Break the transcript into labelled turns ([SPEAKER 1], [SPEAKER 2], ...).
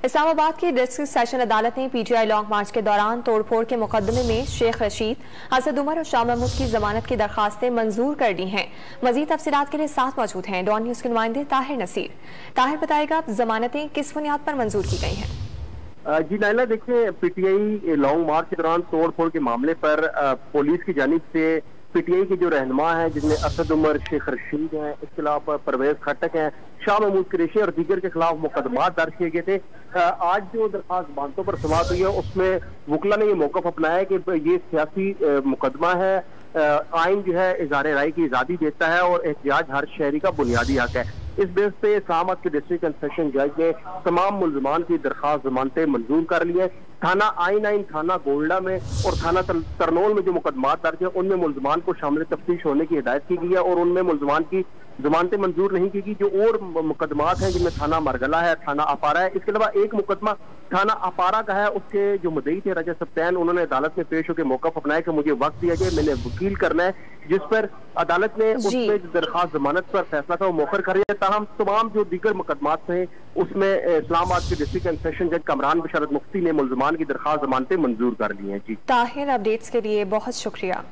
[SPEAKER 1] इस्लामाबाद की district session अदालत ने पीटीआई लॉन्ग मार्च के दौरान तोड़फोड़ के मुकदमे में शेख रशीद, हसन उमर और शाह महमूद की जमानत की दरखास्तें मंजूर कर दी हैं। मजीद तफसीलात के लिए साथ मौजूद हैं डॉन न्यूज के नुमाइंदे ताहिर नसीर। ताहिर, बताएगा आप जमानतें किस बुनियाद पर मंजूर की गई हैं?
[SPEAKER 2] जी नाइला, देखिए पीटीआई लॉन्ग मार्च के दौरान तोड़फोड़ के मामले पर पुलिस की जानिब से पीटीआई के जो रहनुमा हैं, जिनमें असद उमर, शेख रशीद हैं, इसके अलावा परवेज खटक हैं, शाह महमूद कुरैशी और दीगर के खिलाफ मुकदमा दर्ज किए गए थे। आज जो दरखास्त जमानतों पर समाअत हुई है उसमें वकला ने ये मौक़िफ़ अपनाया कि ये सियासी मुकदमा है। आइन जो है इज़हार राय की आज़ादी देता है और एहतियाज हर शहरी का बुनियादी हक है। इस बेस पे इस्लामाबाद के डिस्ट्रिक्ट एंड सेशन जज ने तमाम मुल्ज़मान की दरखास्त जमानतें मंजूर कर ली है। थाना आइन थाना गोल्डा में और थाना तरनोल में जो मुकदमा दर्ज है उनमें मुल्ज़मान को शामिल तफ्तीश होने की हिदायत की गई है और उनमें मुल्ज़मान की जमानतें मंजूर नहीं की गई। जो और मुकदमात हैं जिनमें थाना मरगला है, थाना अपारा है, इसके अलावा एक मुकदमा थाना अपारा का है। उसके जो मुद्दई थे रजा सप्तान, उन्होंने अदालत में पेश होकर मौक़िफ़ अपनाया कि मुझे वक्त दिया जाए, मैंने वकील करना है, जिस पर अदालत ने उसमें जो दरखास्त जमानत पर फैसला था वो मौखर कर दिया। ताहम तमाम जो दीगर मुकदमात थे उसमें इस्लामाबाद के डिस्ट्रिक्ट एंड सेशन जज कमरान बशरत मुफ्ती ने मुल्ज़मान की दरखास्त जमानतें मंजूर कर ली हैं। जी
[SPEAKER 1] ताहिर, अपडेट्स के लिए बहुत शुक्रिया।